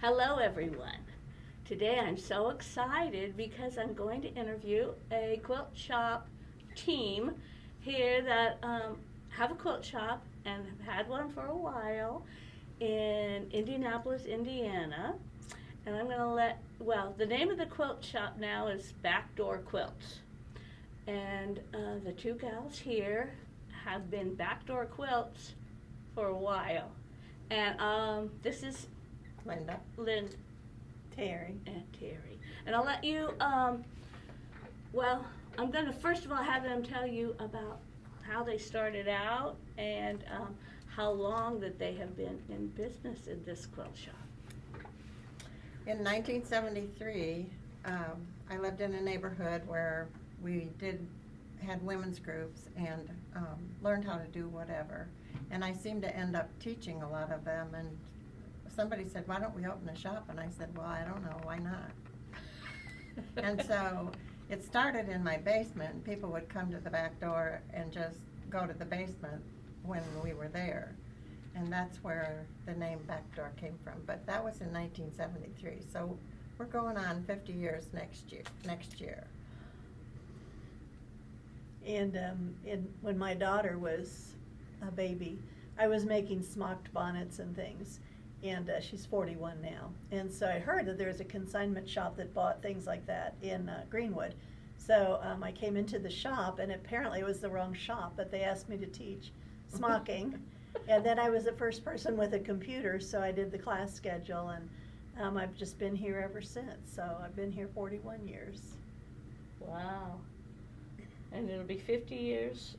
Hello, everyone. Today I'm so excited because I'm going to interview a quilt shop team here that have a quilt shop and have had one for a while in Indianapolis, Indiana. And I'm going to the name of the quilt shop now is Door Quilts. And the two gals here have been Door Quilts for a while. And this is Linda. Teri. And Teri. And I'll let you, I'm going to first of all have them tell you about how they started out and how long that they have been in business in this quilt shop. In 1973, I lived in a neighborhood where we had women's groups and learned how to do whatever. And I seemed to end up teaching a lot of them, and somebody said, "Why don't we open a shop?" And I said, "Well, I don't know, why not?" And so it started in my basement. People would come to the back door and just go to the basement when we were there. And that's where the name Back Door came from. But that was in 1973. So we're going on 50 years next year. And when my daughter was a baby, I was making smocked bonnets and things. And she's 41 now. And so I heard that there was a consignment shop that bought things like that in Greenwood. So I came into the shop, and apparently it was the wrong shop, but they asked me to teach smocking. And then I was the first person with a computer, so I did the class schedule, and I've just been here ever since. So I've been here 41 years. Wow. And it'll be 50 years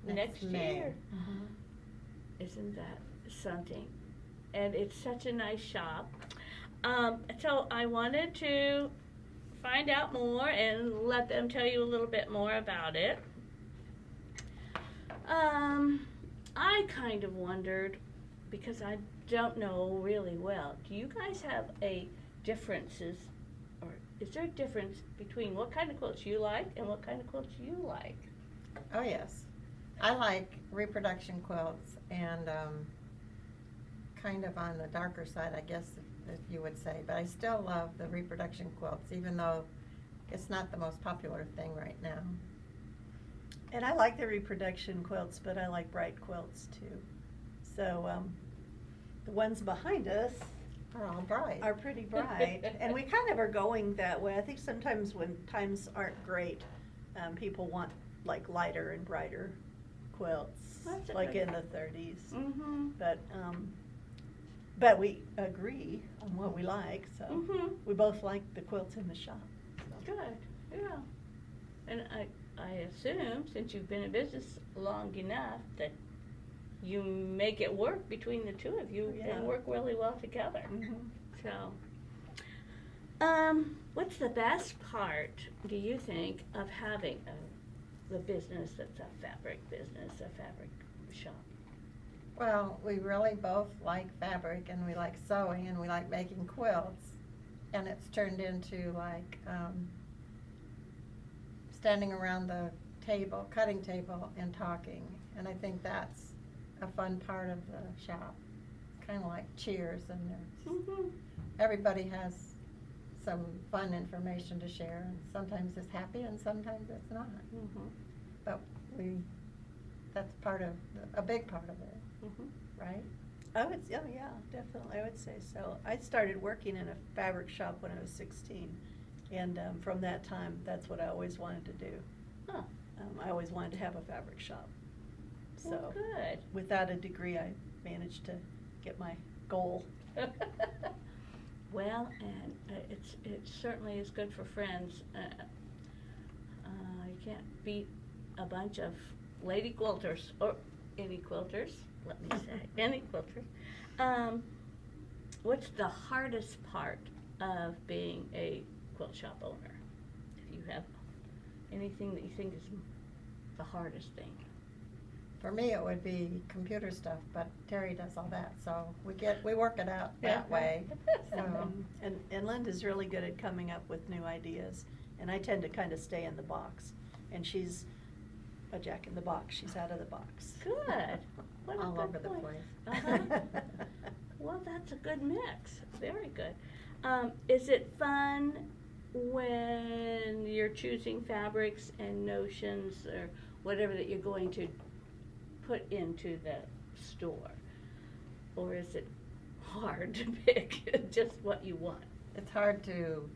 next May. year. Mm-hmm. Isn't that something? And it's such a nice shop. So I wanted to find out more and let them tell you a little bit more about it. I kind of wondered, because I don't know really well, do you guys have differences, or is there a difference between what kind of quilts you like and what kind of quilts you like? Oh, yes. I like reproduction quilts, and kind of on the darker side, I guess, if you would say. But I still love the reproduction quilts, even though it's not the most popular thing right now. And I like the reproduction quilts, but I like bright quilts too. So the ones behind us They're all bright. are pretty bright. And we kind of are going that way. I think sometimes when times aren't great, people want like lighter and brighter quilts, That's a like good- in the 30s. Mm-hmm. But we agree on what we like, so Mm-hmm. we both like the quilts in the shop. So. Good, yeah. And I assume, since you've been in business long enough, that you make it work between the two of you Yeah. and work really well together. Mm-hmm. So, what's the best part, do you think, of having the business that's a fabric business, a fabric shop? Well, we really both like fabric, and we like sewing, and we like making quilts. And it's turned into like standing around the table, cutting table, and talking. And I think that's a fun part of the shop. Kind of like Cheers, and Mm-hmm. everybody has some fun information to share. And sometimes it's happy, and sometimes it's not. Mm-hmm. But that's a big part of it, Mm-hmm. right? Oh yeah, definitely, I would say so. I started working in a fabric shop when I was 16, and from that time, that's what I always wanted to do. Huh. I always wanted to have a fabric shop. So, Well, good. without a degree, I managed to get my goal. Well, and it certainly is good for friends. You can't beat a bunch of lady quilters, or any quilters, let me say, any quilters. What's the hardest part of being a quilt shop owner? If you have anything that you think is the hardest thing. For me, it would be computer stuff, but Teri does all that, so we work it out that way. So, And Linda's really good at coming up with new ideas, and I tend to kind of stay in the box. And she's a jack in the box. She's out of the box. Good. What a all good over the point. place. Uh-huh. Well, that's it's a good mix. Very good. Is it fun when you're choosing fabrics and notions or whatever that you're going to put into the store? Or is it hard to pick just what you want? It's hard to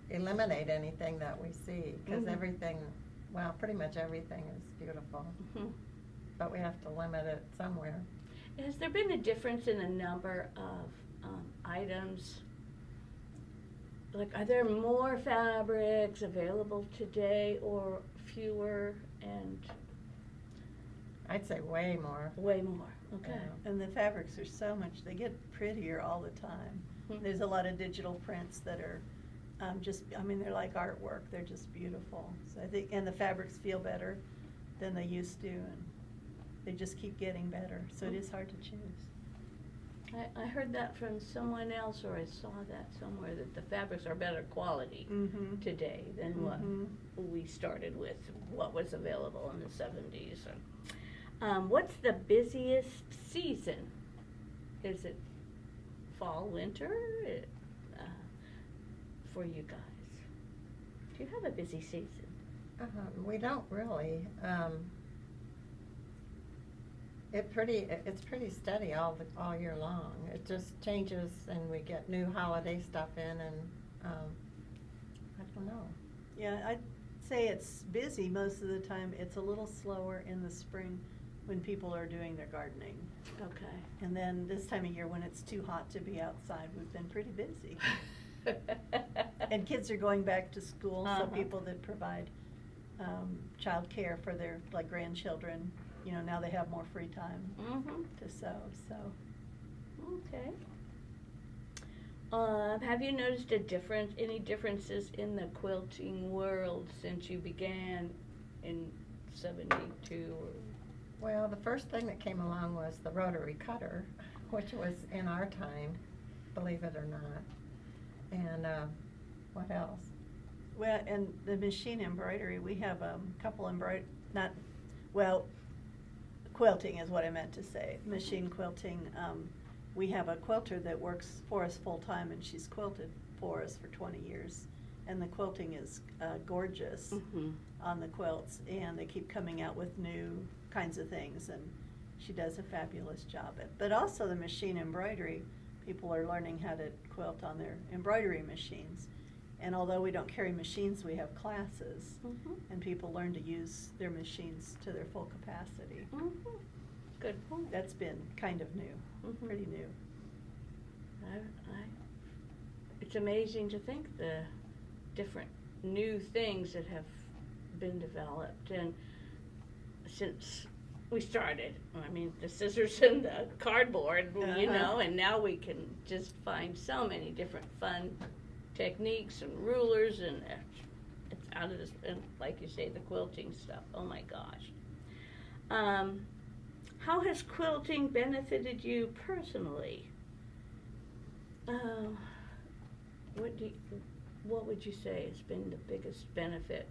eliminate anything that we see, because Mhm. everything, well, pretty much everything is beautiful, Mhm. but we have to limit it somewhere. Has there been a difference in the number of items? Like, are there more fabrics available today or fewer, and I'd say way more. way more? Okay. Yeah. And the fabrics are so much, they get prettier all the time. Mhm. There's a lot of digital prints that are they're like artwork, they're just beautiful. So I think, and the fabrics feel better than they used to, and they just keep getting better, so it is hard to choose. I heard that from someone else, or I saw that somewhere, that the fabrics are better quality Mhm. today than what Mhm. we started with, what was available in the 70s. What's the busiest season? Is it fall, winter, for you guys? Do you have a busy season? We don't really. It's pretty steady all year long. It just changes, and we get new holiday stuff in, and I don't know. Yeah, I'd say it's busy most of the time. It's a little slower in the spring when people are doing their gardening. Okay. And then this time of year, when it's too hot to be outside, we've been pretty busy. And kids are going back to school, so people that provide child care for their grandchildren, now they have more free time Mhm. to sew. So Okay. Have you noticed any differences in the quilting world since you began in 72? Well, the first thing that came along was the rotary cutter, which was in our time, believe it or not. And what else? well, and the machine embroidery, we have a couple quilting is what I meant to say. Machine quilting. We have a quilter that works for us full time, and she's quilted for us for 20 years. And the quilting is gorgeous Mhm. on the quilts, and they keep coming out with new kinds of things, and she does a fabulous job. But also the machine embroidery, people are learning how to quilt on their embroidery machines. And although we don't carry machines, we have classes, Mhm. and people learn to use their machines to their full capacity. Mhm. Good point. That's been kind of new, Mhm. pretty new. It's amazing to think the different new things that have been developed, and since we started, the scissors and the cardboard, and now we can just find so many different fun techniques and rulers, and it's out of this, and like you say, the quilting stuff, oh my gosh. How has quilting benefited you personally? What would you say has been the biggest benefit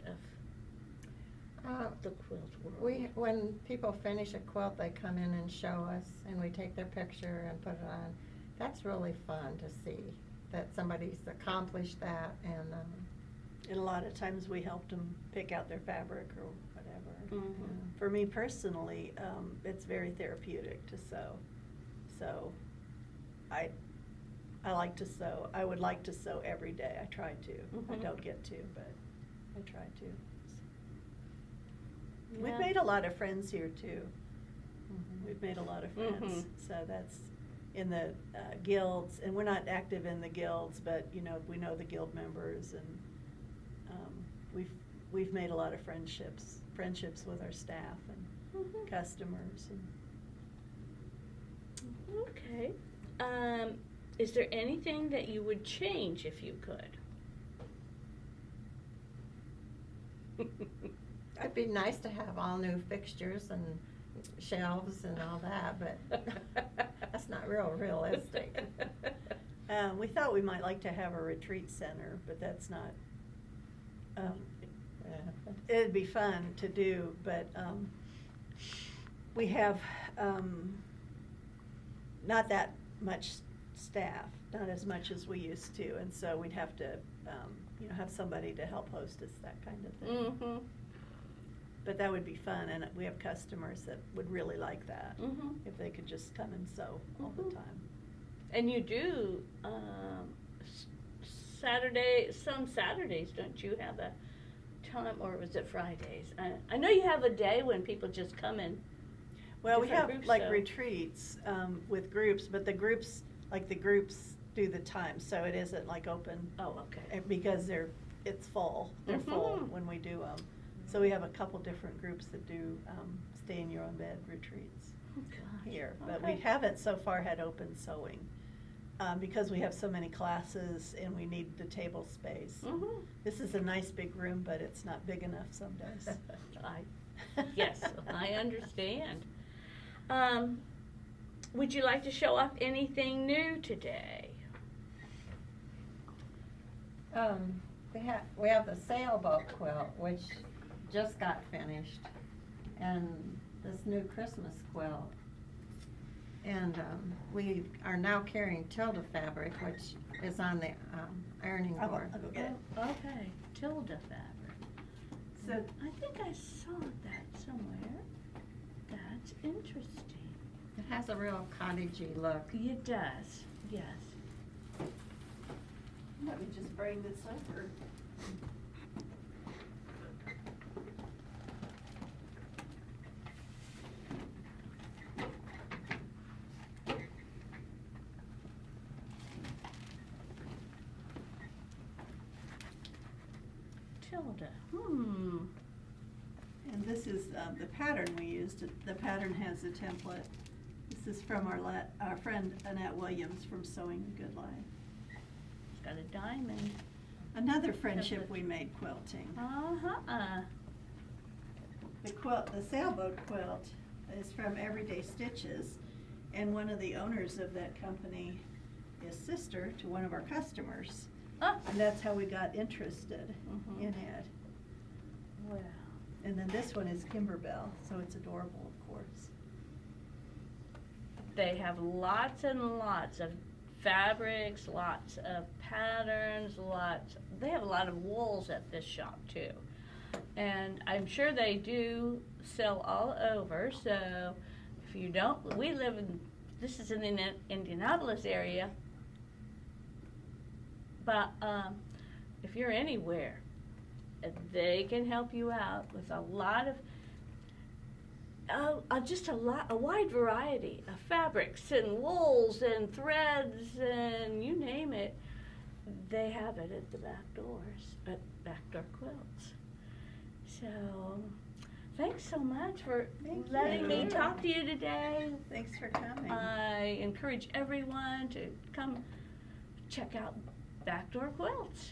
of the quilt world? When people finish a quilt, they come in and show us, and we take their picture and put it on. That's really fun to see, that somebody's accomplished that, and And a lot of times we helped them pick out their fabric or whatever. Mhm. For me personally, it's very therapeutic to sew. So I like to sew. I would like to sew every day. I try to. I Mhm. don't get to, but I try to. Yeah. We've made a lot of friends here too. Mhm. We've made a lot of friends. Mhm. So that's in the guilds, and we're not active in the guilds, but we know the guild members, and we've made a lot of friendships with our staff and Mhm. customers. Okay. Is there anything that you would change if you could? it'd be nice to have all new fixtures and shelves and all that, but that's not realistic. We thought we might like to have a retreat center, but that's not. Yeah. It'd be fun to do, but we have not that much staff, not as much as we used to, and so we'd have to, have somebody to help hostess, that kind of thing. Mm-hmm. But that would be fun, and we have customers that would really like that, Mm-hmm. if they could just come and sew all the Mhm. time. And you do, some Saturdays, don't you have a time, or was it Fridays? I know you have a day when people just come in. Well, we Different have groups, like so- retreats, with groups, but the groups do the time, so it isn't like open, Oh, okay. because it's full, they're full Mhm. when we do them. So we have a couple different groups that do, stay in your own bed retreats Oh, gosh. here, but we Okay. haven't so far had open sewing, because we have so many classes and we need the table space. Mhm. This is a nice big room, but it's not big enough some days. Yes, I understand. Would you like to show off anything new today? We have the sailboat quilt, which just got finished, and this new Christmas quilt. And we are now carrying Tilda fabric, which is on the ironing I'll board. go get it. Oh, okay, Tilda fabric. So, I think I saw that somewhere. That's interesting. It has a real cottagey look. It does, yes. let me just bring this over. Tilda, And this is the pattern we used. The pattern has a template. This is from our friend Annette Williams from Sewing a Good Life. It's got a diamond. Another friendship Template. we made quilting. Uh-huh. The sailboat quilt is from Everyday Stitches, and one of the owners of that company is sister to one of our customers. Oh, And that's how we got interested Mhm. in it. wow. And then this one is Kimberbell, so it's adorable, of course. They have lots and lots of fabrics, lots of patterns, they have a lot of wools at this shop too. And I'm sure they do sell all over, so if you don't, this is in the Indianapolis area, but if you're anywhere, they can help you out with a lot of, a wide variety of fabrics and wools and threads and you name it. They have it at the back doors, at Backdoor Quilts. So, thanks so much for Thank letting me you. talk to you today. Thanks for coming. I encourage everyone to come check out Backdoor Quilts.